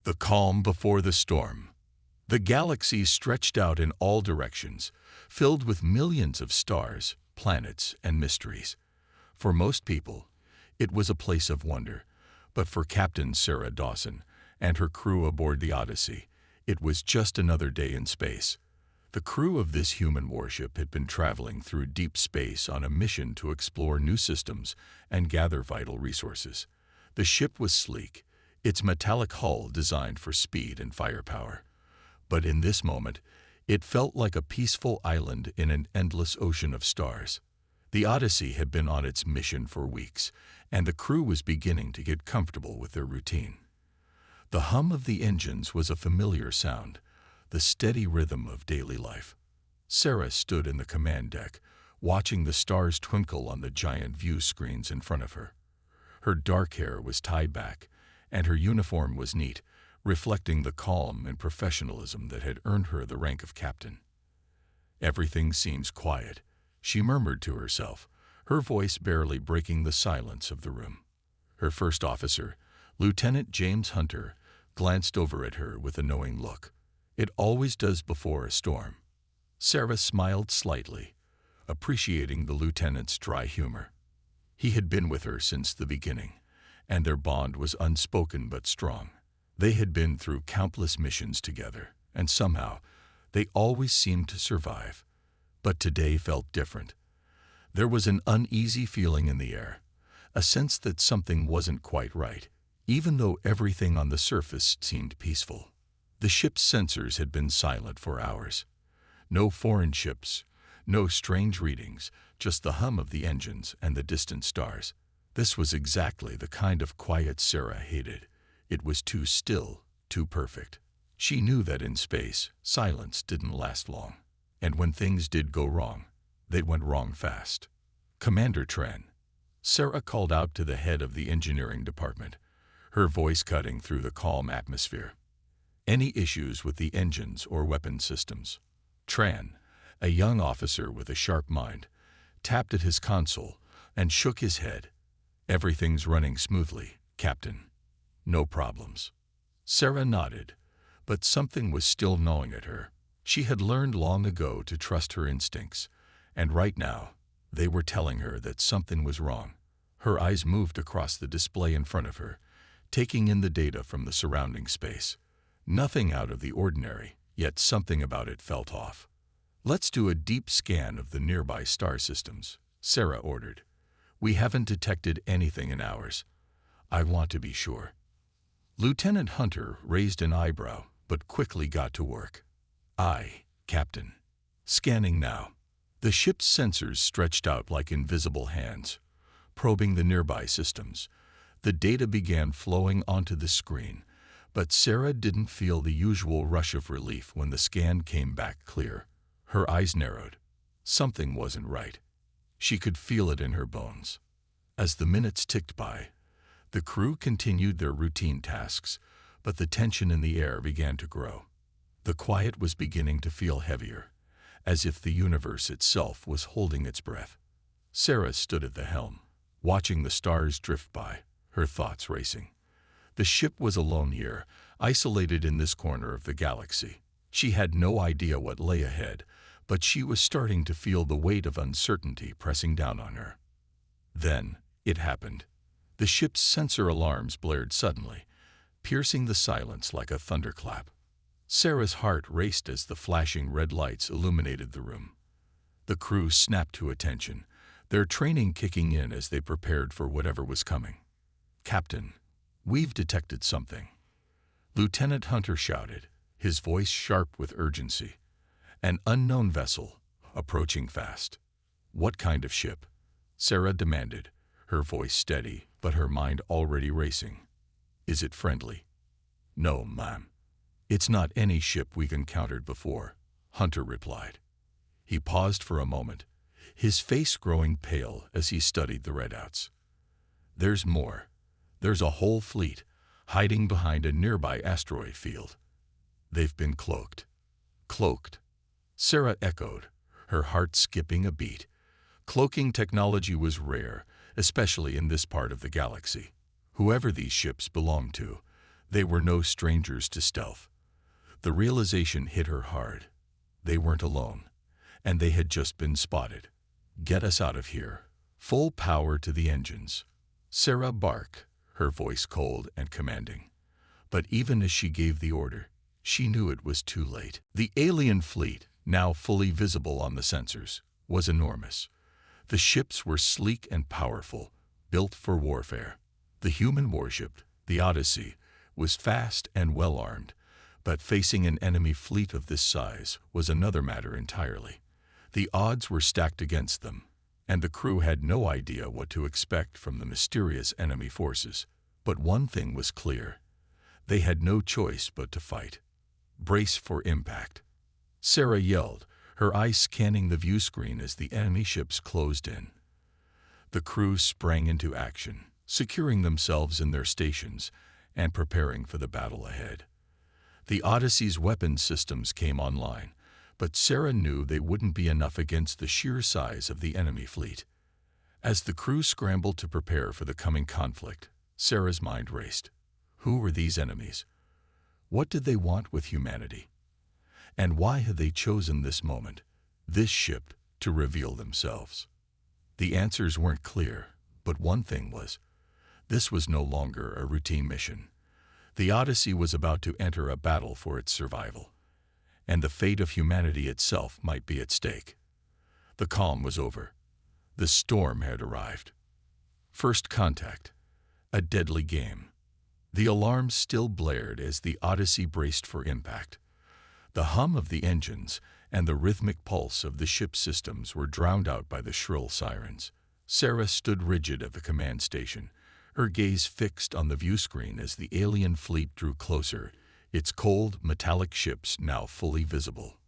The calm before the storm. The galaxy stretched out in all directions, filled with millions of stars, planets, and mysteries. For most people, it was a place of wonder, but for Captain Sarah Dawson and her crew aboard the Odyssey, it was just another day in space. The crew of this human warship had been traveling through deep space on a mission to explore new systems and gather vital resources. The ship was sleek, its metallic hull designed for speed and firepower. But in this moment, it felt like a peaceful island in an endless ocean of stars. The Odyssey had been on its mission for weeks, and the crew was beginning to get comfortable with their routine. The hum of the engines was a familiar sound, the steady rhythm of daily life. Sarah stood in the command deck, watching the stars twinkle on the giant view screens in front of her. Her dark hair was tied back, and her uniform was neat, reflecting the calm and professionalism that had earned her the rank of captain. "Everything seems quiet," she murmured to herself, her voice barely breaking the silence of the room. Her first officer, Lieutenant James Hunter, glanced over at her with a knowing look. "It always does before a storm." Sarah smiled slightly, appreciating the lieutenant's dry humor. He had been with her since the beginning, and their bond was unspoken but strong. They had been through countless missions together, and somehow they always seemed to survive. But today felt different. There was an uneasy feeling in the air, a sense that something wasn't quite right, even though everything on the surface seemed peaceful. The ship's sensors had been silent for hours. No foreign ships, no strange readings, just the hum of the engines and the distant stars. This was exactly the kind of quiet Sarah hated. It was too still, too perfect. She knew that in space, silence didn't last long. And when things did go wrong, they went wrong fast. "Commander Tran," Sarah called out to the head of the engineering department, her voice cutting through the calm atmosphere. "Any issues with the engines or weapon systems?" Tran, a young officer with a sharp mind, tapped at his console and shook his head. "Everything's running smoothly, Captain. No problems." Sarah nodded, but something was still gnawing at her. She had learned long ago to trust her instincts, and right now, they were telling her that something was wrong. Her eyes moved across the display in front of her, taking in the data from the surrounding space. Nothing out of the ordinary, yet something about it felt off. "Let's do a deep scan of the nearby star systems," Sarah ordered. "We haven't detected anything in hours. I want to be sure." Lieutenant Hunter raised an eyebrow, but quickly got to work. "Aye, Captain. Scanning now." The ship's sensors stretched out like invisible hands, probing the nearby systems. The data began flowing onto the screen, but Sarah didn't feel the usual rush of relief when the scan came back clear. Her eyes narrowed. Something wasn't right. She could feel it in her bones. As the minutes ticked by, the crew continued their routine tasks, but the tension in the air began to grow. The quiet was beginning to feel heavier, as if the universe itself was holding its breath. Sarah stood at the helm, watching the stars drift by, her thoughts racing. The ship was alone here, isolated in this corner of the galaxy. She had no idea what lay ahead, but she was starting to feel the weight of uncertainty pressing down on her. Then, it happened. The ship's sensor alarms blared suddenly, piercing the silence like a thunderclap. Sarah's heart raced as the flashing red lights illuminated the room. The crew snapped to attention, their training kicking in as they prepared for whatever was coming. "Captain, we've detected something," Lieutenant Hunter shouted, his voice sharp with urgency. "An unknown vessel, approaching fast." "What kind of ship?" Sarah demanded, her voice steady, but her mind already racing. "Is it friendly?" "No, ma'am. It's not any ship we've encountered before," Hunter replied. He paused for a moment, his face growing pale as he studied the readouts. "There's more. There's a whole fleet, hiding behind a nearby asteroid field. They've been cloaked." "Cloaked?" Sarah echoed, her heart skipping a beat. Cloaking technology was rare, especially in this part of the galaxy. Whoever these ships belonged to, They were no strangers to stealth. The realization hit her hard. They weren't alone, and they had just been spotted. "Get us out of here. Full power to the engines." Sarah barked, her voice cold and commanding. But even as she gave the order, she knew it was too late. The alien fleet, now fully visible on the sensors, was enormous. The ships were sleek and powerful, built for warfare. The human warship, the Odyssey, was fast and well-armed, but facing an enemy fleet of this size was another matter entirely. The odds were stacked against them, and the crew had no idea what to expect from the mysterious enemy forces. But one thing was clear. They had no choice but to fight. "Brace for impact." Sarah yelled, her eyes scanning the view screen as the enemy ships closed in. The crew sprang into action, securing themselves in their stations and preparing for the battle ahead. The Odyssey's weapons systems came online, but Sarah knew they wouldn't be enough against the sheer size of the enemy fleet. As the crew scrambled to prepare for the coming conflict, Sarah's mind raced. Who were these enemies? What did they want with humanity? And why had they chosen this moment, this ship, to reveal themselves? The answers weren't clear, but one thing was, this was no longer a routine mission. The Odyssey was about to enter a battle for its survival, and the fate of humanity itself might be at stake. The calm was over. The storm had arrived. First contact. A deadly game. The alarms still blared as the Odyssey braced for impact. The hum of the engines and the rhythmic pulse of the ship's systems were drowned out by the shrill sirens. Sarah stood rigid at the command station, her gaze fixed on the view screen as the alien fleet drew closer, its cold, metallic ships now fully visible.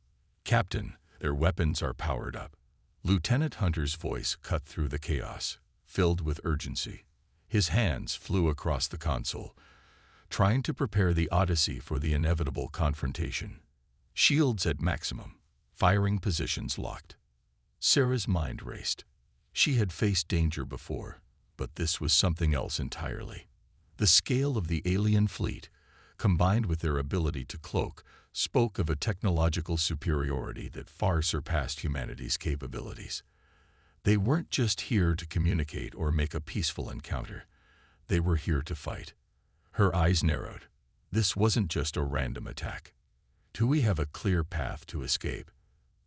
"Captain, their weapons are powered up." Lieutenant Hunter's voice cut through the chaos, filled with urgency. His hands flew across the console, trying to prepare the Odyssey for the inevitable confrontation. Shields at maximum, firing positions locked. Sarah's mind raced. She had faced danger before, but this was something else entirely. The scale of the alien fleet, combined with their ability to cloak, spoke of a technological superiority that far surpassed humanity's capabilities. They weren't just here to communicate or make a peaceful encounter. They were here to fight. Her eyes narrowed. This wasn't just a random attack. "Do we have a clear path to escape?"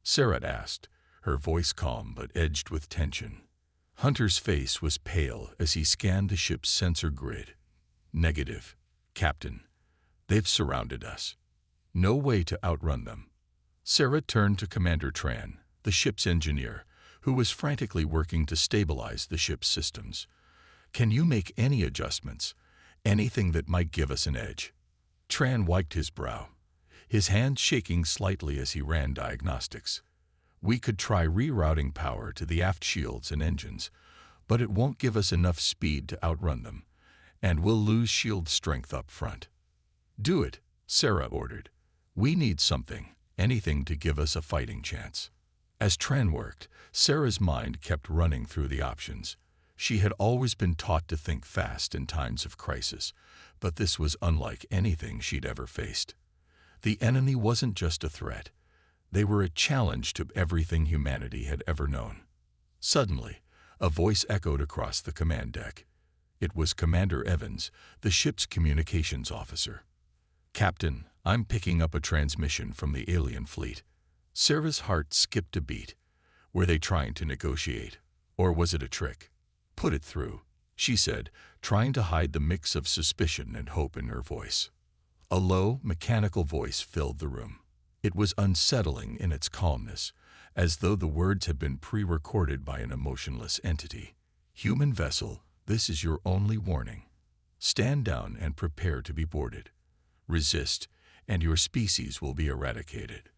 Sarah asked, her voice calm but edged with tension. Hunter's face was pale as he scanned the ship's sensor grid. "Negative, Captain. They've surrounded us. No way to outrun them." Sarah turned to Commander Tran, the ship's engineer, who was frantically working to stabilize the ship's systems. "Can you make any adjustments? Anything that might give us an edge?" Tran wiped his brow, his hand shaking slightly as he ran diagnostics. "We could try rerouting power to the aft shields and engines, but it won't give us enough speed to outrun them, and we'll lose shield strength up front." "Do it," Sarah ordered. "We need something, anything to give us a fighting chance." As Tran worked, Sarah's mind kept running through the options. She had always been taught to think fast in times of crisis, but this was unlike anything she'd ever faced. The enemy wasn't just a threat. They were a challenge to everything humanity had ever known. Suddenly, a voice echoed across the command deck. It was Commander Evans, the ship's communications officer. "Captain, I'm picking up a transmission from the alien fleet." Sarah's heart skipped a beat. Were they trying to negotiate, or was it a trick? "Put it through," she said, trying to hide the mix of suspicion and hope in her voice. A low, mechanical voice filled the room. It was unsettling in its calmness, as though the words had been pre-recorded by an emotionless entity. "Human vessel, this is your only warning. Stand down and prepare to be boarded. Resist, and your species will be eradicated."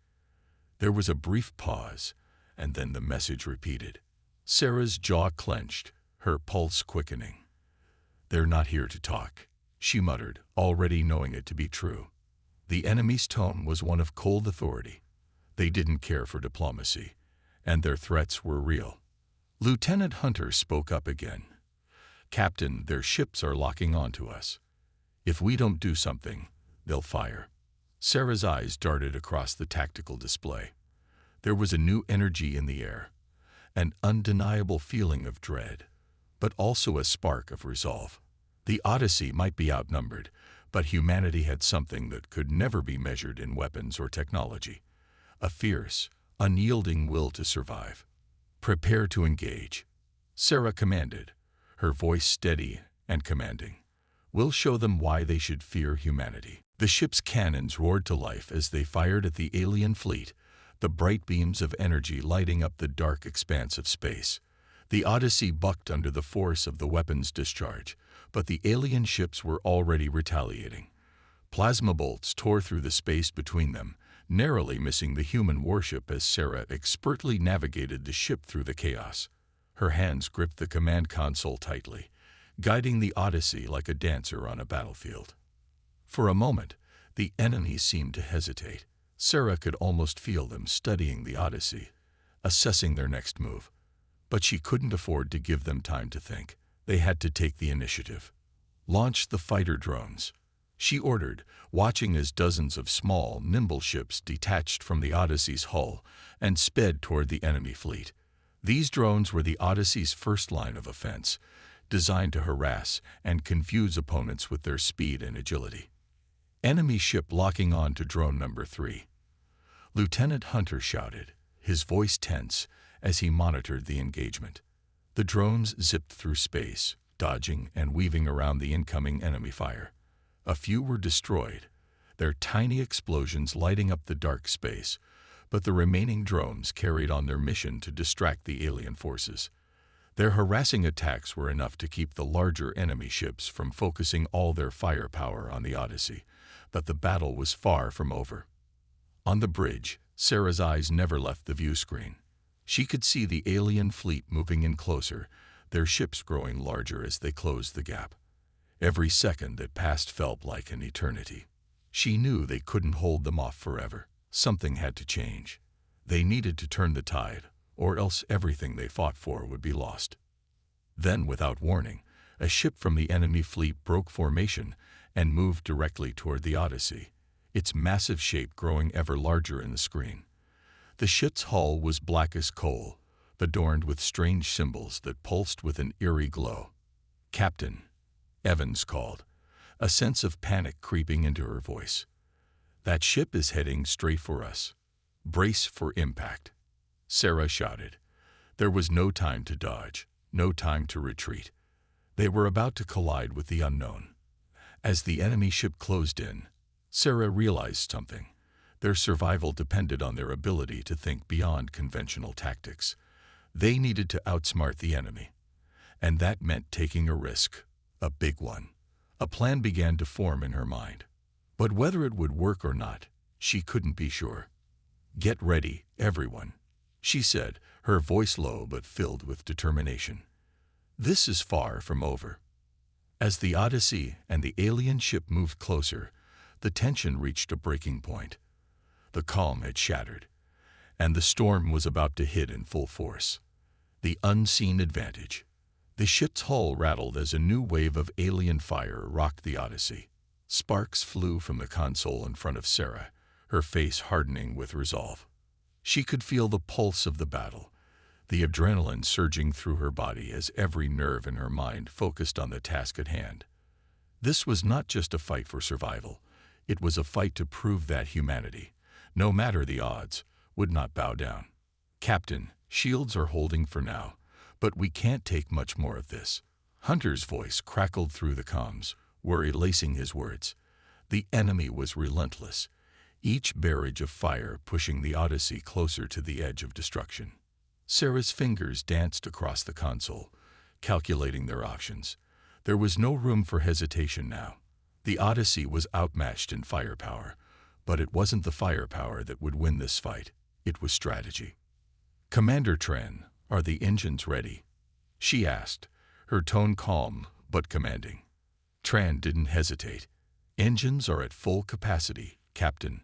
There was a brief pause, and then the message repeated. Sarah's jaw clenched, her pulse quickening. "They're not here to talk," she muttered, already knowing it to be true. The enemy's tone was one of cold authority. They didn't care for diplomacy, and their threats were real. Lieutenant Hunter spoke up again. "Captain, their ships are locking onto us." If we don't do something, they'll fire. Sarah's eyes darted across the tactical display. There was a new energy in the air, an undeniable feeling of dread, but also a spark of resolve. The Odyssey might be outnumbered, but humanity had something that could never be measured in weapons or technology: a fierce, unyielding will to survive. Prepare to engage, Sarah commanded, her voice steady and commanding. We'll show them why they should fear humanity. The ship's cannons roared to life as they fired at the alien fleet, the bright beams of energy lighting up the dark expanse of space. The Odyssey bucked under the force of the weapon's discharge, but the alien ships were already retaliating. Plasma bolts tore through the space between them, narrowly missing the human warship as Sarah expertly navigated the ship through the chaos. Her hands gripped the command console tightly, guiding the Odyssey like a dancer on a battlefield. For a moment, the enemy seemed to hesitate. Sarah could almost feel them studying the Odyssey, assessing their next move. But she couldn't afford to give them time to think. They had to take the initiative. Launch the fighter drones, she ordered, watching as dozens of small, nimble ships detached from the Odyssey's hull and sped toward the enemy fleet. These drones were the Odyssey's first line of offense, designed to harass and confuse opponents with their speed and agility. Enemy ship locking on to drone number 3. Lieutenant Hunter shouted, his voice tense as he monitored the engagement. The drones zipped through space, dodging and weaving around the incoming enemy fire. A few were destroyed, their tiny explosions lighting up the dark space, but the remaining drones carried on their mission to distract the alien forces. Their harassing attacks were enough to keep the larger enemy ships from focusing all their firepower on the Odyssey, but the battle was far from over. On the bridge, Sarah's eyes never left the view screen. She could see the alien fleet moving in closer, their ships growing larger as they closed the gap. Every second that passed felt like an eternity. She knew they couldn't hold them off forever. Something had to change. They needed to turn the tide, or else everything they fought for would be lost. Then, without warning, a ship from the enemy fleet broke formation and moved directly toward the Odyssey, its massive shape growing ever larger in the screen. The ship's hull was black as coal, adorned with strange symbols that pulsed with an eerie glow. "Captain," Evans called, a sense of panic creeping into her voice. "That ship is heading straight for us. Brace for impact," Sarah shouted. There was no time to dodge, no time to retreat. They were about to collide with the unknown. As the enemy ship closed in, Sarah realized something. Their survival depended on their ability to think beyond conventional tactics. They needed to outsmart the enemy, and that meant taking a risk, a big one. A plan began to form in her mind, but whether it would work or not, she couldn't be sure. "Get ready, everyone," she said, her voice low but filled with determination. "This is far from over." As the Odyssey and the alien ship moved closer, the tension reached a breaking point. The calm had shattered, and the storm was about to hit in full force. The unseen advantage. The ship's hull rattled as a new wave of alien fire rocked the Odyssey. Sparks flew from the console in front of Sarah, her face hardening with resolve. She could feel the pulse of the battle, the adrenaline surging through her body as every nerve in her mind focused on the task at hand. This was not just a fight for survival. It was a fight to prove that humanity, no matter the odds, would not bow down. "Captain, shields are holding for now, but we can't take much more of this." Hunter's voice crackled through the comms, worry lacing his words. The enemy was relentless, each barrage of fire pushing the Odyssey closer to the edge of destruction. Sarah's fingers danced across the console, calculating their options. There was no room for hesitation now. The Odyssey was outmatched in firepower, but it wasn't the firepower that would win this fight. It was strategy. "Commander Tran, are the engines ready?" she asked, her tone calm but commanding. Tran didn't hesitate. "Engines are at full capacity, Captain.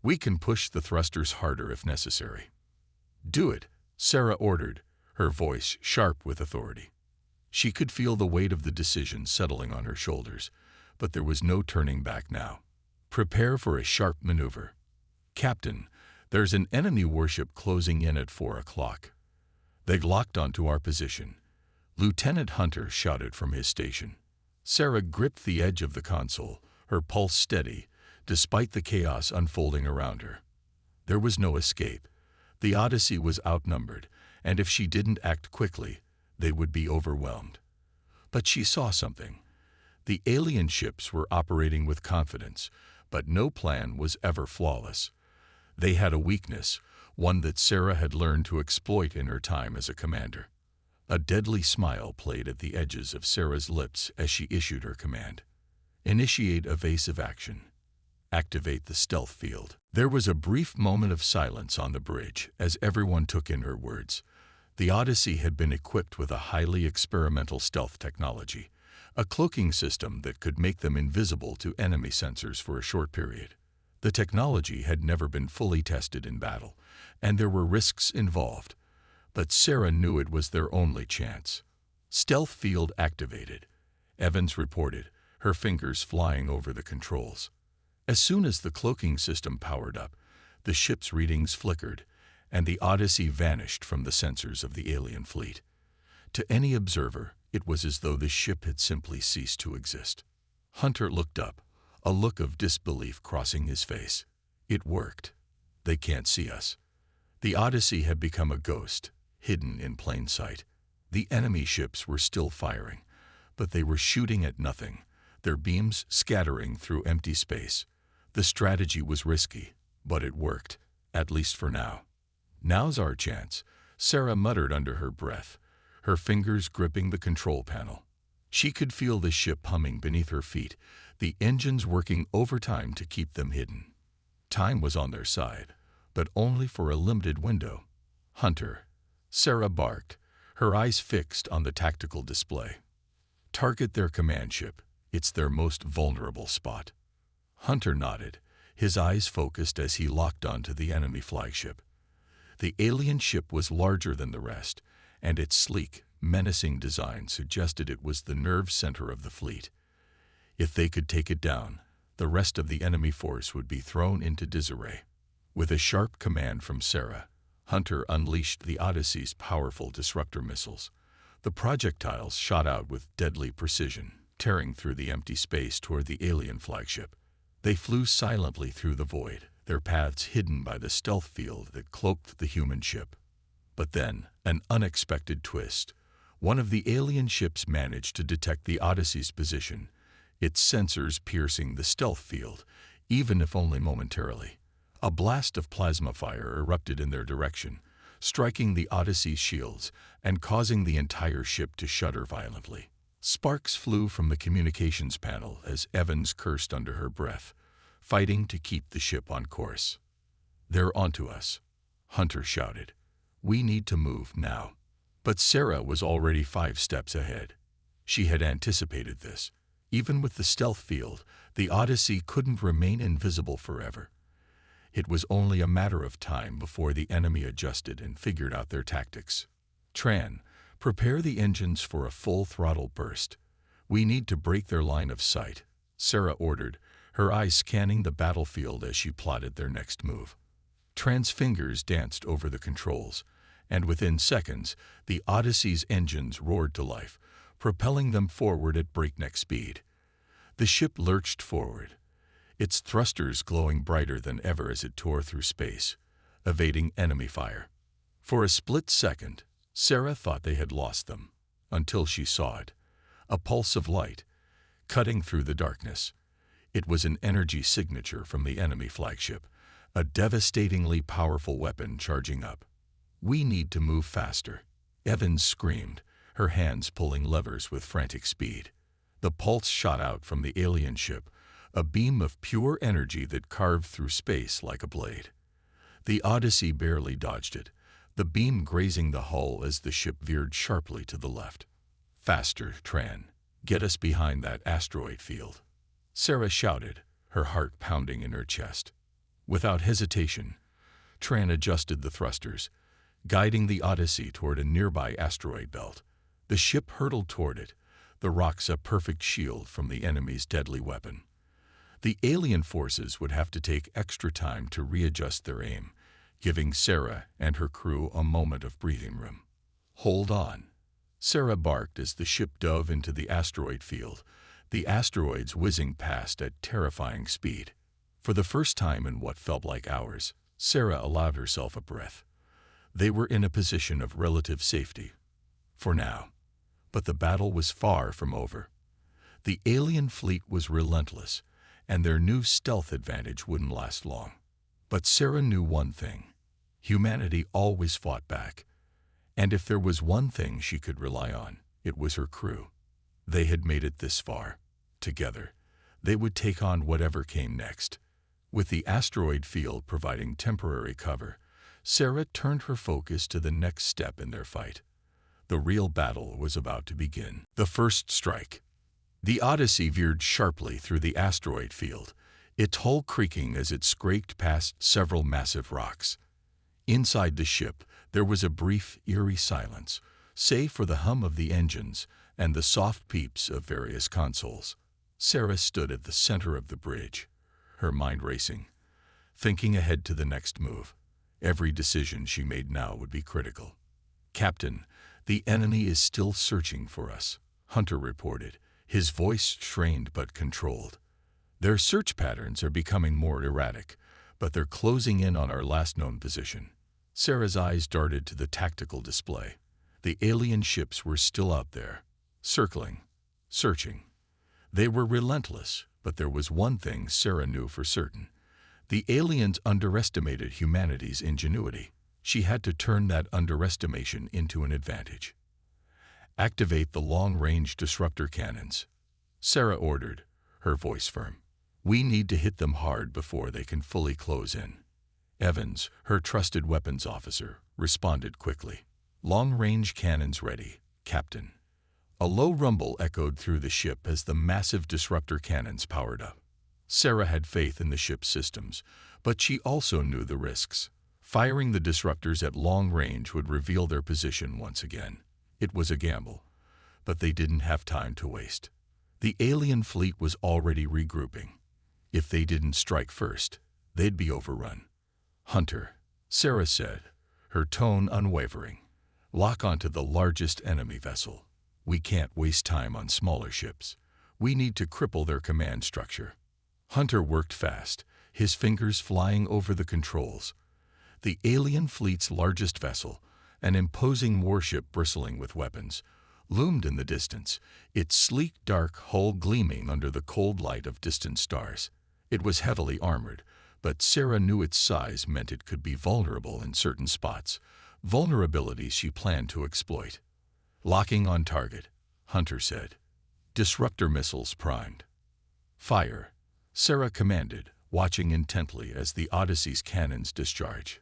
We can push the thrusters harder if necessary." "Do it," Sarah ordered, her voice sharp with authority. She could feel the weight of the decision settling on her shoulders, but there was no turning back now. Prepare for a sharp maneuver. Captain, there's an enemy warship closing in at 4 o'clock. They locked onto our position. Lieutenant Hunter shouted from his station. Sarah gripped the edge of the console, her pulse steady, despite the chaos unfolding around her. There was no escape. The Odyssey was outnumbered, and if she didn't act quickly, they would be overwhelmed. But she saw something. The alien ships were operating with confidence, but no plan was ever flawless. They had a weakness, one that Sarah had learned to exploit in her time as a commander. A deadly smile played at the edges of Sarah's lips as she issued her command. Initiate evasive action. Activate the stealth field. There was a brief moment of silence on the bridge as everyone took in her words. The Odyssey had been equipped with a highly experimental stealth technology, a cloaking system that could make them invisible to enemy sensors for a short period. The technology had never been fully tested in battle, and there were risks involved. But Sarah knew it was their only chance. Stealth field activated, Evans reported, her fingers flying over the controls. As soon as the cloaking system powered up, the ship's readings flickered, and the Odyssey vanished from the sensors of the alien fleet. To any observer, it was as though the ship had simply ceased to exist. Hunter looked up, a look of disbelief crossing his face. It worked. They can't see us. The Odyssey had become a ghost, hidden in plain sight. The enemy ships were still firing, but they were shooting at nothing, their beams scattering through empty space. The strategy was risky, but it worked, at least for now. Now's our chance, Sarah muttered under her breath, her fingers gripping the control panel. She could feel the ship humming beneath her feet, the engines working overtime to keep them hidden. Time was on their side, but only for a limited window. Hunter, Sarah barked, her eyes fixed on the tactical display. Target their command ship. It's their most vulnerable spot. Hunter nodded, his eyes focused as he locked onto the enemy flagship. The alien ship was larger than the rest, and its sleek, menacing design suggested it was the nerve center of the fleet. If they could take it down, the rest of the enemy force would be thrown into disarray. With a sharp command from Sarah, Hunter unleashed the Odyssey's powerful disruptor missiles. The projectiles shot out with deadly precision, tearing through the empty space toward the alien flagship. They flew silently through the void, their paths hidden by the stealth field that cloaked the human ship. But then, an unexpected twist. One of the alien ships managed to detect the Odyssey's position, its sensors piercing the stealth field, even if only momentarily. A blast of plasma fire erupted in their direction, striking the Odyssey's shields and causing the entire ship to shudder violently. Sparks flew from the communications panel as Evans cursed under her breath, fighting to keep the ship on course. "They're onto us," Hunter shouted. "We need to move now." But Sarah was already 5 steps ahead. She had anticipated this. Even with the stealth field, the Odyssey couldn't remain invisible forever. It was only a matter of time before the enemy adjusted and figured out their tactics. "Tran, prepare the engines for a full-throttle burst. We need to break their line of sight," Sarah ordered, her eyes scanning the battlefield as she plotted their next move. Tran's fingers danced over the controls, and within seconds, the Odyssey's engines roared to life, propelling them forward at breakneck speed. The ship lurched forward, its thrusters glowing brighter than ever as it tore through space, evading enemy fire. For a split second, Sarah thought they had lost them, until she saw it, a pulse of light, cutting through the darkness. It was an energy signature from the enemy flagship, a devastatingly powerful weapon charging up. "We need to move faster," Evans screamed, her hands pulling levers with frantic speed. The pulse shot out from the alien ship, a beam of pure energy that carved through space like a blade. The Odyssey barely dodged it, the beam grazing the hull as the ship veered sharply to the left. "Faster, Tran. Get us behind that asteroid field," Sarah shouted, her heart pounding in her chest. Without hesitation, Tran adjusted the thrusters, guiding the Odyssey toward a nearby asteroid belt. The ship hurtled toward it, the rocks a perfect shield from the enemy's deadly weapon. The alien forces would have to take extra time to readjust their aim, giving Sarah and her crew a moment of breathing room. "Hold on," Sarah barked as the ship dove into the asteroid field, the asteroids whizzing past at terrifying speed. For the first time in what felt like hours, Sarah allowed herself a breath. They were in a position of relative safety. For now. But the battle was far from over. The alien fleet was relentless, and their new stealth advantage wouldn't last long. But Sarah knew one thing. Humanity always fought back. And if there was one thing she could rely on, it was her crew. They had made it this far. Together, they would take on whatever came next. With the asteroid field providing temporary cover, Sarah turned her focus to the next step in their fight. The real battle was about to begin. The first strike. The Odyssey veered sharply through the asteroid field, its hull creaking as it scraped past several massive rocks. Inside the ship, there was a brief, eerie silence, save for the hum of the engines and the soft peeps of various consoles. Sarah stood at the center of the bridge, her mind racing, thinking ahead to the next move. Every decision she made now would be critical. "Captain, the enemy is still searching for us," Hunter reported, his voice strained but controlled. "Their search patterns are becoming more erratic, but they're closing in on our last known position." Sarah's eyes darted to the tactical display. The alien ships were still out there, circling, searching. They were relentless, but there was one thing Sarah knew for certain. The aliens underestimated humanity's ingenuity. She had to turn that underestimation into an advantage. "Activate the long-range disruptor cannons," Sarah ordered, her voice firm. "We need to hit them hard before they can fully close in." Evans, her trusted weapons officer, responded quickly. "Long-range cannons ready, Captain." A low rumble echoed through the ship as the massive disruptor cannons powered up. Sarah had faith in the ship's systems, but she also knew the risks. Firing the disruptors at long range would reveal their position once again. It was a gamble, but they didn't have time to waste. The alien fleet was already regrouping. If they didn't strike first, they'd be overrun. "Hunter," Sarah said, her tone unwavering, "lock onto the largest enemy vessel. We can't waste time on smaller ships. We need to cripple their command structure." Hunter worked fast, his fingers flying over the controls. The alien fleet's largest vessel, an imposing warship bristling with weapons, loomed in the distance, its sleek dark hull gleaming under the cold light of distant stars. It was heavily armored, but Sarah knew its size meant it could be vulnerable in certain spots, vulnerabilities she planned to exploit. "Locking on target," Hunter said. "Disruptor missiles primed." "Fire," Sarah commanded, watching intently as the Odyssey's cannons discharged.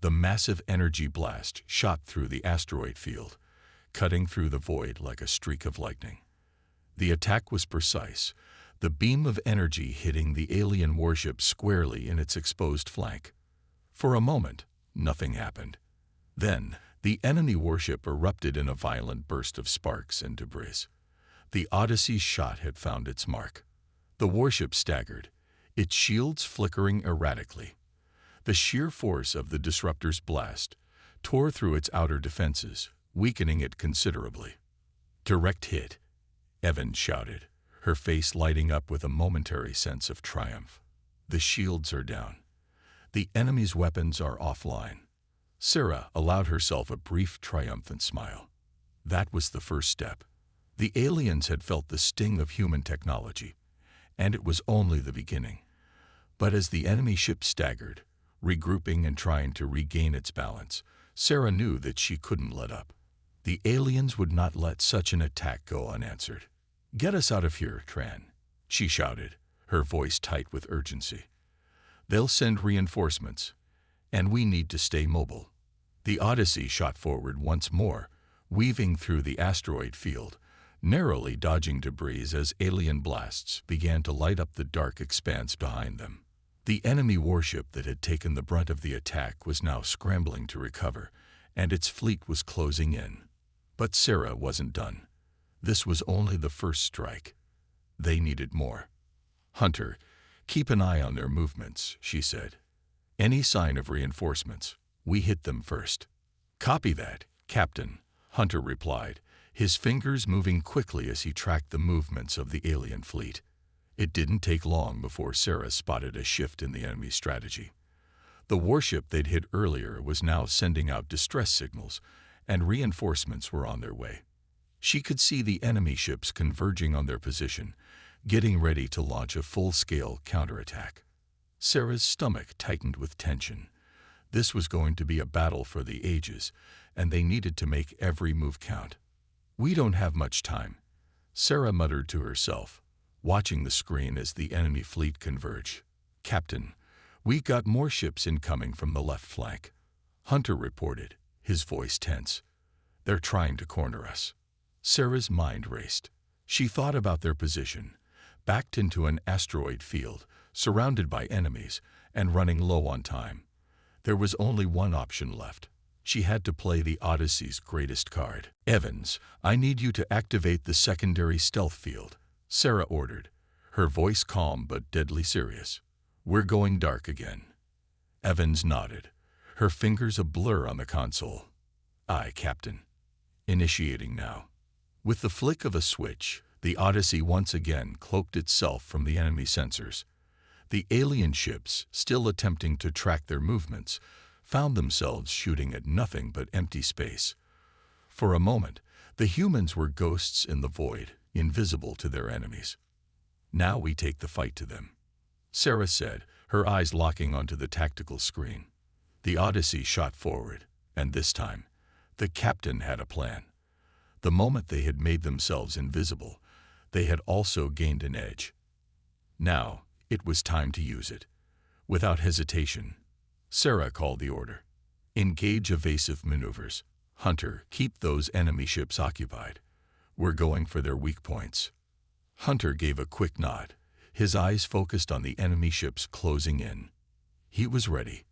The massive energy blast shot through the asteroid field, cutting through the void like a streak of lightning. The attack was precise, the beam of energy hitting the alien warship squarely in its exposed flank. For a moment, nothing happened. Then, the enemy warship erupted in a violent burst of sparks and debris. The Odyssey's shot had found its mark. The warship staggered, its shields flickering erratically. The sheer force of the disruptor's blast tore through its outer defenses, weakening it considerably. "Direct hit," Evans shouted, her face lighting up with a momentary sense of triumph. "The shields are down. The enemy's weapons are offline." Sarah allowed herself a brief triumphant smile. That was the first step. The aliens had felt the sting of human technology, and it was only the beginning. But as the enemy ship staggered, regrouping and trying to regain its balance, Sarah knew that she couldn't let up. The aliens would not let such an attack go unanswered. "Get us out of here, Tran," she shouted, her voice tight with urgency. "They'll send reinforcements, and we need to stay mobile." The Odyssey shot forward once more, weaving through the asteroid field, narrowly dodging debris as alien blasts began to light up the dark expanse behind them. The enemy warship that had taken the brunt of the attack was now scrambling to recover, and its fleet was closing in. But Sarah wasn't done. This was only the first strike. They needed more. "Hunter, keep an eye on their movements," she said. "Any sign of reinforcements, we hit them first." "Copy that, Captain," Hunter replied, his fingers moving quickly as he tracked the movements of the alien fleet. It didn't take long before Sarah spotted a shift in the enemy strategy. The warship they'd hit earlier was now sending out distress signals, and reinforcements were on their way. She could see the enemy ships converging on their position, getting ready to launch a full-scale counterattack. Sarah's stomach tightened with tension. This was going to be a battle for the ages, and they needed to make every move count. "We don't have much time," Sarah muttered to herself, watching the screen as the enemy fleet converged. "Captain, we got more ships incoming from the left flank," Hunter reported, his voice tense. "They're trying to corner us." Sarah's mind raced. She thought about their position, backed into an asteroid field, surrounded by enemies, and running low on time. There was only one option left. She had to play the Odyssey's greatest card. "Evans, I need you to activate the secondary stealth field," Sarah ordered, her voice calm but deadly serious. "We're going dark again." Evans nodded, her fingers a blur on the console. "Aye, Captain. Initiating now." With the flick of a switch, the Odyssey once again cloaked itself from the enemy sensors. The alien ships, still attempting to track their movements, found themselves shooting at nothing but empty space. For a moment, the humans were ghosts in the void, invisible to their enemies. "Now we take the fight to them," Sarah said, her eyes locking onto the tactical screen. The Odyssey shot forward, and this time, the captain had a plan. The moment they had made themselves invisible, they had also gained an edge. Now, it was time to use it. Without hesitation, Sarah called the order. "Engage evasive maneuvers. Hunter, keep those enemy ships occupied. We're going for their weak points." Hunter gave a quick nod, his eyes focused on the enemy ships closing in. He was ready.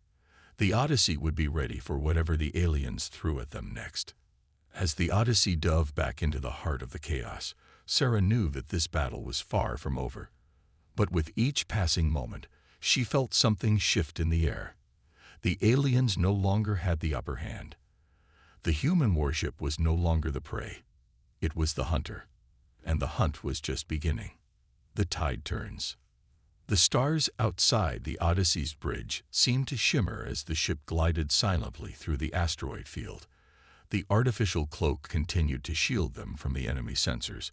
The Odyssey would be ready for whatever the aliens threw at them next. As the Odyssey dove back into the heart of the chaos, Sarah knew that this battle was far from over. But with each passing moment, she felt something shift in the air. The aliens no longer had the upper hand. The human warship was no longer the prey. It was the hunter. And the hunt was just beginning. The tide turns. The stars outside the Odyssey's bridge seemed to shimmer as the ship glided silently through the asteroid field. The artificial cloak continued to shield them from the enemy sensors,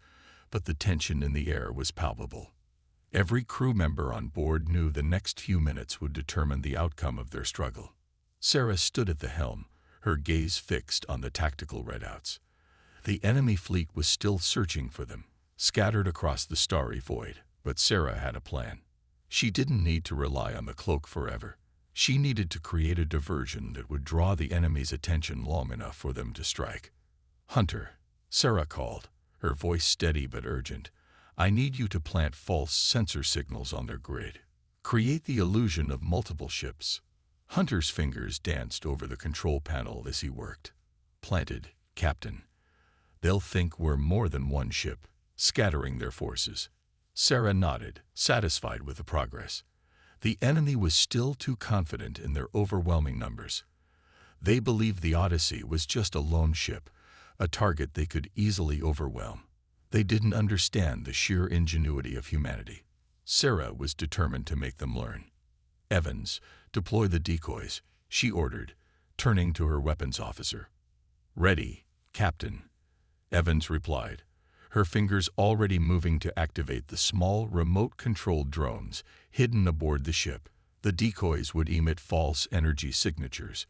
but the tension in the air was palpable. Every crew member on board knew the next few minutes would determine the outcome of their struggle. Sarah stood at the helm, her gaze fixed on the tactical readouts. The enemy fleet was still searching for them, scattered across the starry void, but Sarah had a plan. She didn't need to rely on the cloak forever. She needed to create a diversion that would draw the enemy's attention long enough for them to strike. "Hunter," Sarah called, her voice steady but urgent, "I need you to plant false sensor signals on their grid. Create the illusion of multiple ships." Hunter's fingers danced over the control panel as he worked. "Planted, Captain. They'll think we're more than one ship, scattering their forces." Sarah nodded, satisfied with the progress. The enemy was still too confident in their overwhelming numbers. They believed the Odyssey was just a lone ship, a target they could easily overwhelm. They didn't understand the sheer ingenuity of humanity. Sarah was determined to make them learn. "Evans, deploy the decoys," she ordered, turning to her weapons officer. "Ready, Captain," Evans replied, her fingers already moving to activate the small, remote-controlled drones hidden aboard the ship. The decoys would emit false energy signatures,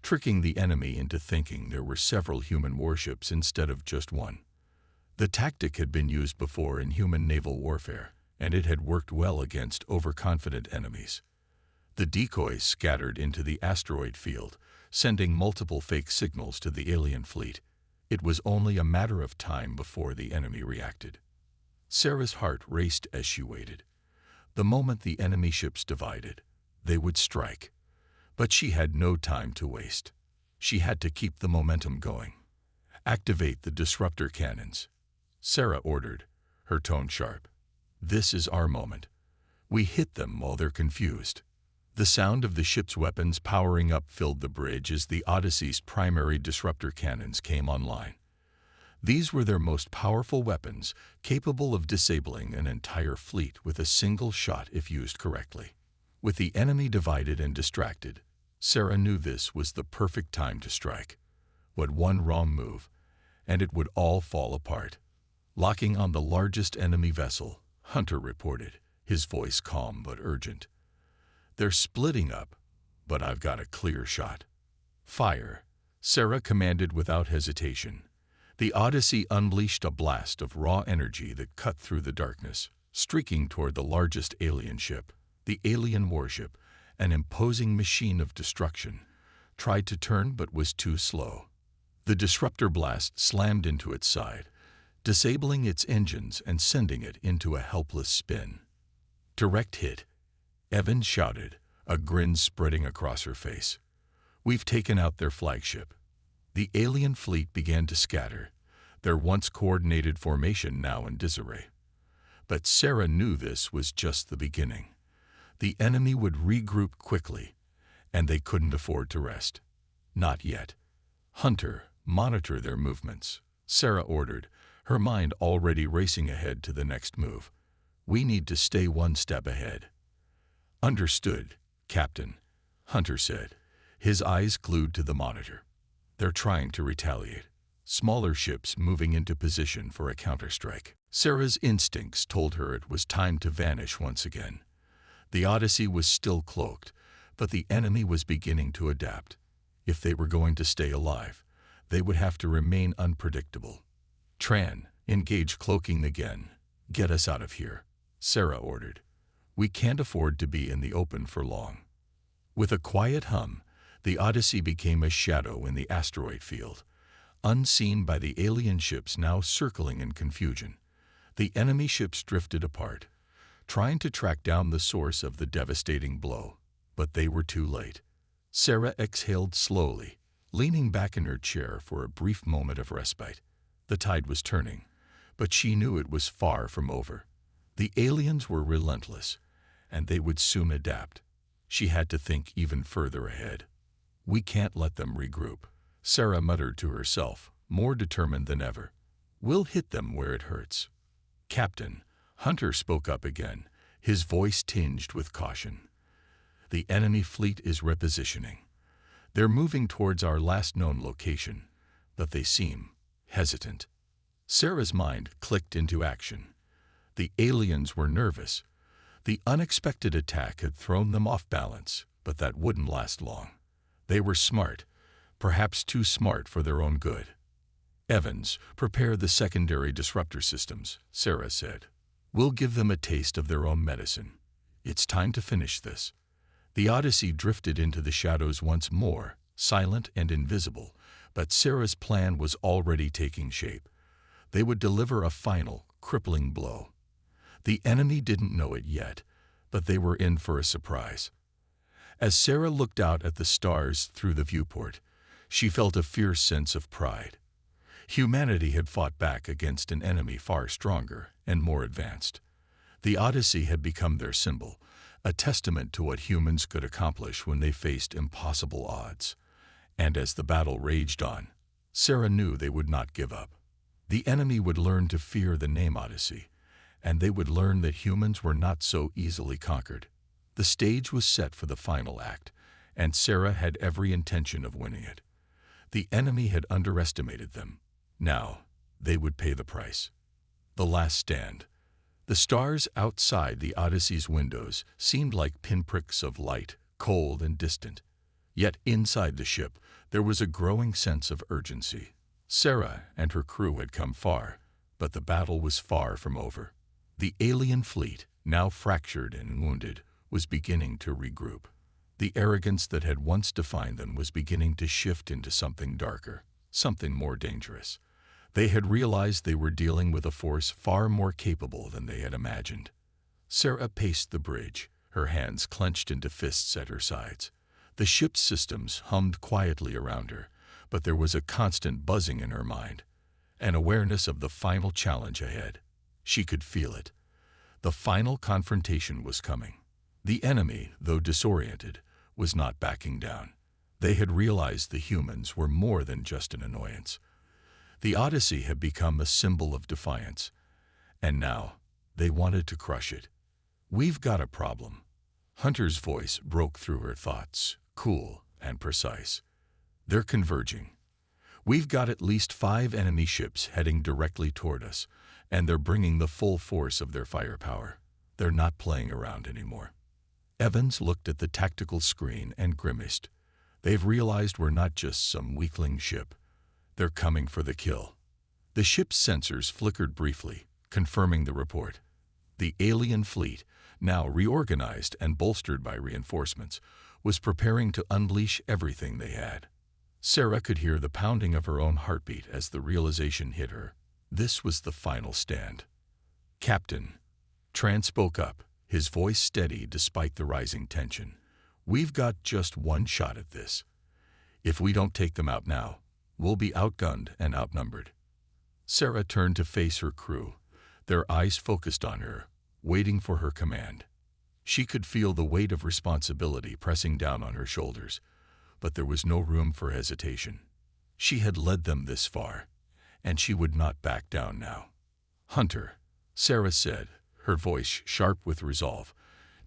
tricking the enemy into thinking there were several human warships instead of just one. The tactic had been used before in human naval warfare, and it had worked well against overconfident enemies. The decoys scattered into the asteroid field, sending multiple fake signals to the alien fleet. It was only a matter of time before the enemy reacted. Sarah's heart raced as she waited. The moment the enemy ships divided, they would strike. But she had no time to waste. She had to keep the momentum going. "Activate the disruptor cannons," Sarah ordered, her tone sharp. "This is our moment. We hit them while they're confused." The sound of the ship's weapons powering up filled the bridge as the Odyssey's primary disruptor cannons came online. These were their most powerful weapons, capable of disabling an entire fleet with a single shot if used correctly. With the enemy divided and distracted, Sarah knew this was the perfect time to strike. But one wrong move, and it would all fall apart. Locking on the largest enemy vessel, Hunter reported, his voice calm but urgent. "They're splitting up, but I've got a clear shot." "Fire," Sarah commanded without hesitation. The Odyssey unleashed a blast of raw energy that cut through the darkness, streaking toward the largest alien ship. The alien warship, an imposing machine of destruction, tried to turn but was too slow. The disruptor blast slammed into its side, disabling its engines and sending it into a helpless spin. "Direct hit," Evans shouted, a grin spreading across her face. "We've taken out their flagship." The alien fleet began to scatter, their once coordinated formation now in disarray. But Sarah knew this was just the beginning. The enemy would regroup quickly, and they couldn't afford to rest. Not yet. "Hunter, monitor their movements," Sarah ordered, her mind already racing ahead to the next move. "We need to stay one step ahead." "Understood, Captain," Hunter said, his eyes glued to the monitor. "They're trying to retaliate. Smaller ships moving into position for a counterstrike." Sarah's instincts told her it was time to vanish once again. The Odyssey was still cloaked, but the enemy was beginning to adapt. If they were going to stay alive, they would have to remain unpredictable. "Tran, engage cloaking again. Get us out of here," Sarah ordered. "We can't afford to be in the open for long." With a quiet hum, the Odyssey became a shadow in the asteroid field, unseen by the alien ships now circling in confusion. The enemy ships drifted apart, trying to track down the source of the devastating blow, but they were too late. Sarah exhaled slowly, leaning back in her chair for a brief moment of respite. The tide was turning, but she knew it was far from over. The aliens were relentless, and they would soon adapt. She had to think even further ahead. "We can't let them regroup," Sarah muttered to herself, more determined than ever. "We'll hit them where it hurts." "Captain," Hunter spoke up again, his voice tinged with caution. "The enemy fleet is repositioning. They're moving towards our last known location, but they seem hesitant." Sarah's mind clicked into action. The aliens were nervous. The unexpected attack had thrown them off balance, but that wouldn't last long. They were smart, perhaps too smart for their own good. "Evans, prepare the secondary disruptor systems," Sarah said. "We'll give them a taste of their own medicine. It's time to finish this." The Odyssey drifted into the shadows once more, silent and invisible, but Sarah's plan was already taking shape. They would deliver a final, crippling blow. The enemy didn't know it yet, but they were in for a surprise. As Sarah looked out at the stars through the viewport, she felt a fierce sense of pride. Humanity had fought back against an enemy far stronger and more advanced. The Odyssey had become their symbol, a testament to what humans could accomplish when they faced impossible odds. And as the battle raged on, Sarah knew they would not give up. The enemy would learn to fear the name Odyssey, and they would learn that humans were not so easily conquered. The stage was set for the final act, and Sarah had every intention of winning it. The enemy had underestimated them. Now, they would pay the price. The last stand. The stars outside the Odyssey's windows seemed like pinpricks of light, cold and distant. Yet inside the ship, there was a growing sense of urgency. Sarah and her crew had come far, but the battle was far from over. The alien fleet, now fractured and wounded, was beginning to regroup. The arrogance that had once defined them was beginning to shift into something darker, something more dangerous. They had realized they were dealing with a force far more capable than they had imagined. Sarah paced the bridge, her hands clenched into fists at her sides. The ship's systems hummed quietly around her, but there was a constant buzzing in her mind. an awareness of the final challenge ahead. She could feel it. The final confrontation was coming. The enemy, though disoriented, was not backing down. They had realized the humans were more than just an annoyance. The Odyssey had become a symbol of defiance, and now they wanted to crush it. "We've got a problem." Hunter's voice broke through her thoughts, cool and precise. "They're converging. We've got at least 5 enemy ships heading directly toward us, and they're bringing the full force of their firepower. They're not playing around anymore." Evans looked at the tactical screen and grimaced. "They've realized we're not just some weakling ship. They're coming for the kill." The ship's sensors flickered briefly, confirming the report. The alien fleet, now reorganized and bolstered by reinforcements, was preparing to unleash everything they had. Sarah could hear the pounding of her own heartbeat as the realization hit her. This was the final stand. "Captain," Tran spoke up, his voice steady despite the rising tension. "We've got just one shot at this. If we don't take them out now, we'll be outgunned and outnumbered." Sarah turned to face her crew, their eyes focused on her, waiting for her command. She could feel the weight of responsibility pressing down on her shoulders, but there was no room for hesitation. She had led them this far, and she would not back down now. "Hunter," Sarah said, her voice sharp with resolve,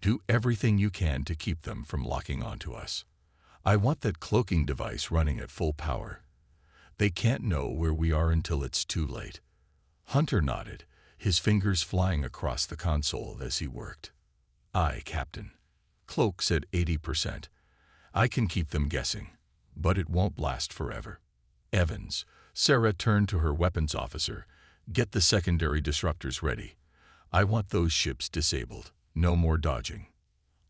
"do everything you can to keep them from locking onto us. I want that cloaking device running at full power. They can't know where we are until it's too late." Hunter nodded, his fingers flying across the console as he worked. "Aye, Captain." Cloak said 80%. "I can keep them guessing, but it won't last forever." "Evans," Sarah turned to her weapons officer, "get the secondary disruptors ready. I want those ships disabled. No more dodging."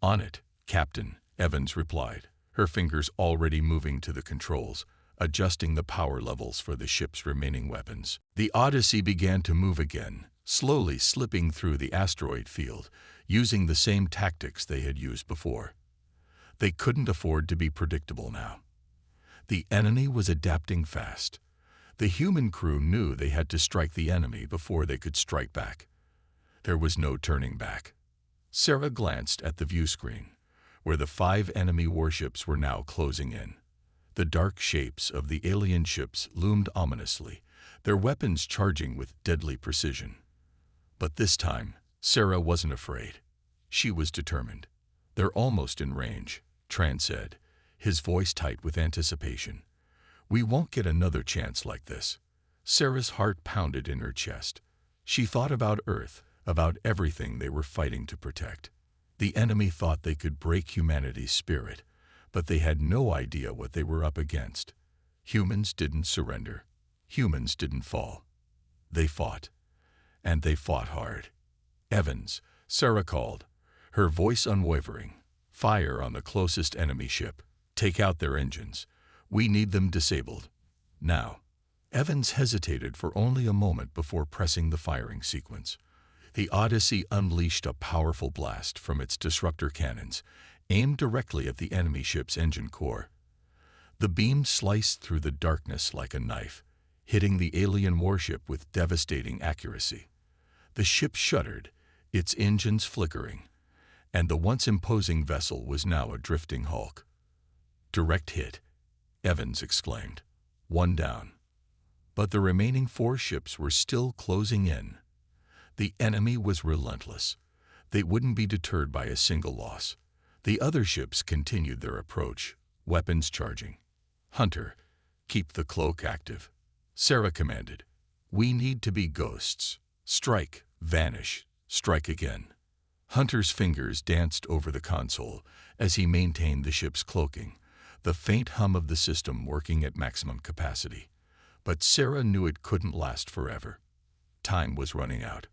"On it, Captain," Evans replied, her fingers already moving to the controls, adjusting the power levels for the ship's remaining weapons. The Odyssey began to move again, slowly slipping through the asteroid field, using the same tactics they had used before. They couldn't afford to be predictable now. The enemy was adapting fast. The human crew knew they had to strike the enemy before they could strike back. There was no turning back. Sarah glanced at the view screen, where the 5 enemy warships were now closing in. The dark shapes of the alien ships loomed ominously, their weapons charging with deadly precision. But this time, Sarah wasn't afraid. She was determined. "They're almost in range," Tran said, his voice tight with anticipation. "We won't get another chance like this." Sarah's heart pounded in her chest. She thought about Earth, about everything they were fighting to protect. The enemy thought they could break humanity's spirit, but they had no idea what they were up against. Humans didn't surrender. Humans didn't fall. They fought. And they fought hard. "Evans," Sarah called, her voice unwavering. "Fire on the closest enemy ship. Take out their engines. We need them disabled. Now." Evans hesitated for only a moment before pressing the firing sequence. The Odyssey unleashed a powerful blast from its disruptor cannons, aimed directly at the enemy ship's engine core. The beam sliced through the darkness like a knife, hitting the alien warship with devastating accuracy. The ship shuddered, its engines flickering, and the once imposing vessel was now a drifting hulk. "Direct hit," Evans exclaimed. "One down." But the remaining 4 ships were still closing in. The enemy was relentless. They wouldn't be deterred by a single loss. The other ships continued their approach, weapons charging. "Hunter, keep the cloak active," Sarah commanded. "We need to be ghosts. Strike, vanish, strike again." Hunter's fingers danced over the console as he maintained the ship's cloaking, the faint hum of the system working at maximum capacity. But Sarah knew it couldn't last forever. Time was running out.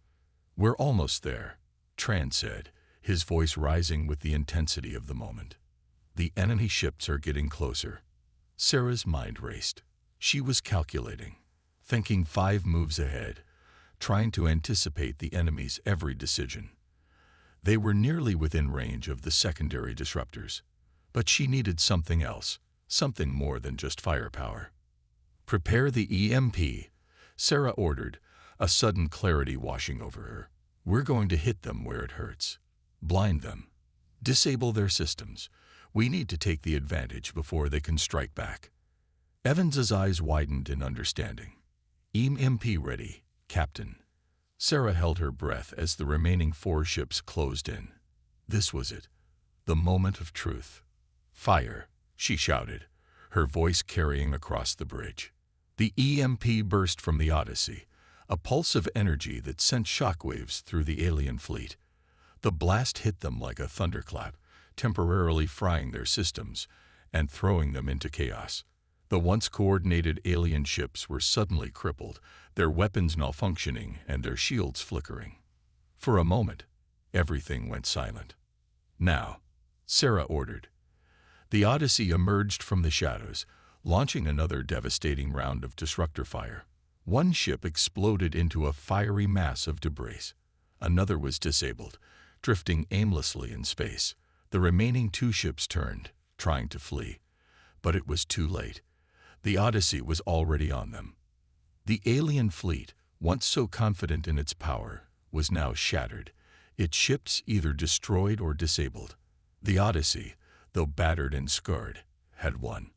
"We're almost there," Tran said, his voice rising with the intensity of the moment. "The enemy ships are getting closer." Sarah's mind raced. She was calculating, thinking 5 moves ahead, trying to anticipate the enemy's every decision. They were nearly within range of the secondary disruptors, but she needed something else, something more than just firepower. "Prepare the EMP," Sarah ordered, a sudden clarity washing over her. "We're going to hit them where it hurts. Blind them. Disable their systems. We need to take the advantage before they can strike back." Evans's eyes widened in understanding. "EMP ready, Captain." Sarah held her breath as the remaining 4 ships closed in. This was it, the moment of truth. "Fire," she shouted, her voice carrying across the bridge. The EMP burst from the Odyssey, a pulse of energy that sent shockwaves through the alien fleet. The blast hit them like a thunderclap, temporarily frying their systems and throwing them into chaos. The once coordinated alien ships were suddenly crippled, their weapons malfunctioning and their shields flickering. For a moment, everything went silent. "Now," Sarah ordered. The Odyssey emerged from the shadows, launching another devastating round of disruptor fire. One ship exploded into a fiery mass of debris. Another was disabled, drifting aimlessly in space. The remaining 2 ships turned, trying to flee. But it was too late. The Odyssey was already on them. The alien fleet, once so confident in its power, was now shattered, its ships either destroyed or disabled. The Odyssey, though battered and scarred, had won.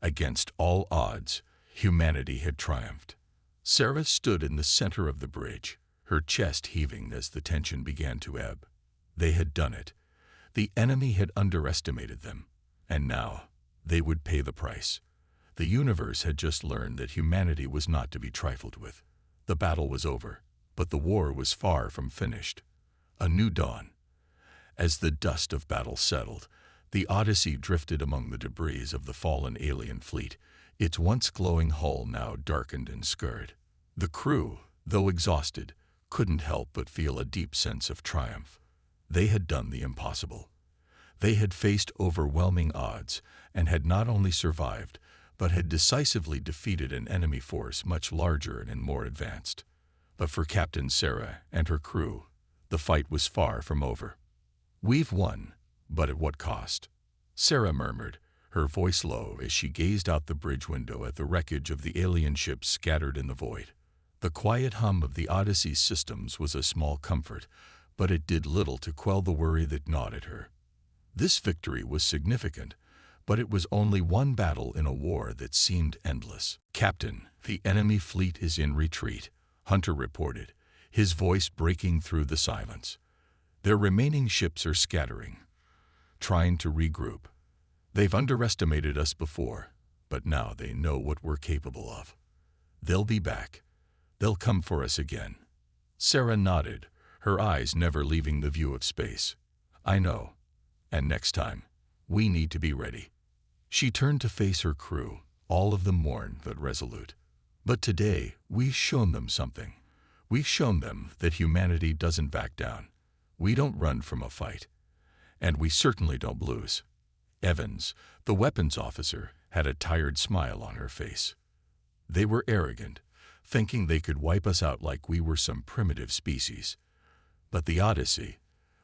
Against all odds, humanity had triumphed. Sarah stood in the center of the bridge, her chest heaving as the tension began to ebb. They had done it. The enemy had underestimated them, and now they would pay the price. The universe had just learned that humanity was not to be trifled with. The battle was over, but the war was far from finished. A new dawn. As the dust of battle settled, the Odyssey drifted among the debris of the fallen alien fleet, its once glowing hull now darkened and scarred. The crew, though exhausted, couldn't help but feel a deep sense of triumph. They had done the impossible. They had faced overwhelming odds and had not only survived, but had decisively defeated an enemy force much larger and more advanced. But for Captain Sarah and her crew, the fight was far from over. "We've won, but at what cost?" Sarah murmured, her voice low as she gazed out the bridge window at the wreckage of the alien ships scattered in the void. The quiet hum of the Odyssey's systems was a small comfort, but it did little to quell the worry that gnawed at her. This victory was significant, but it was only one battle in a war that seemed endless. "Captain, the enemy fleet is in retreat," Hunter reported, his voice breaking through the silence. "Their remaining ships are scattering, trying to regroup. They've underestimated us before, but now they know what we're capable of. They'll be back. They'll come for us again." Sarah nodded, her eyes never leaving the view of space. "I know. And next time, we need to be ready." She turned to face her crew, all of them worn but resolute. "But today, we've shown them something. We've shown them that humanity doesn't back down. We don't run from a fight. And we certainly don't lose." Evans, the weapons officer, had a tired smile on her face. "They were arrogant, thinking they could wipe us out like we were some primitive species. But the Odyssey,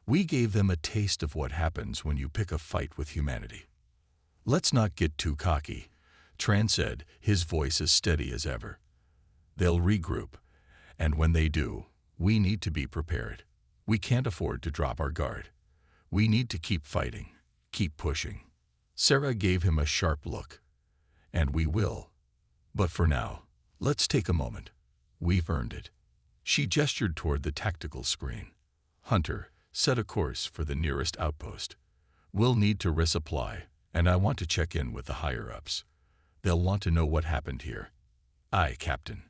we gave them a taste of what happens when you pick a fight with humanity." "Let's not get too cocky," Tran said, his voice as steady as ever. "They'll regroup, and when they do, we need to be prepared. We can't afford to drop our guard. We need to keep fighting, keep pushing." Sarah gave him a sharp look. "And we will. But for now, let's take a moment. We've earned it." She gestured toward the tactical screen. "Hunter, set a course for the nearest outpost. We'll need to resupply, and I want to check in with the higher-ups. They'll want to know what happened here." "Aye, Captain."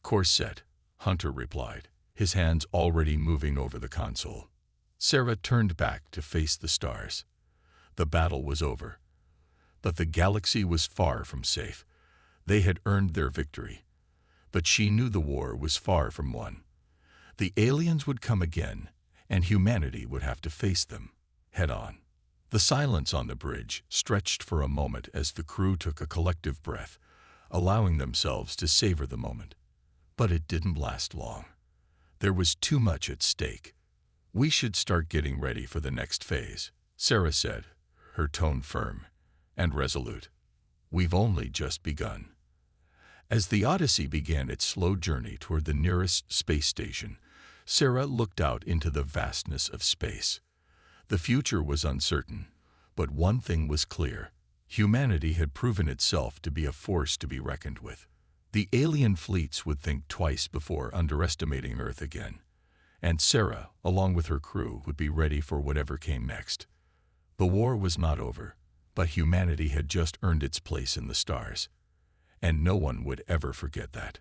"Course set," Hunter replied, his hands already moving over the console. Sarah turned back to face the stars. The battle was over. But the galaxy was far from safe. They had earned their victory. But she knew the war was far from won. The aliens would come again, and humanity would have to face them, head on. The silence on the bridge stretched for a moment as the crew took a collective breath, allowing themselves to savor the moment. But it didn't last long. There was too much at stake. "We should start getting ready for the next phase," Sarah said, her tone firm and resolute. "We've only just begun." As the Odyssey began its slow journey toward the nearest space station, Sarah looked out into the vastness of space. The future was uncertain, but one thing was clear. Humanity had proven itself to be a force to be reckoned with. The alien fleets would think twice before underestimating Earth again, and Sarah, along with her crew, would be ready for whatever came next. The war was not over, but humanity had just earned its place in the stars, and no one would ever forget that.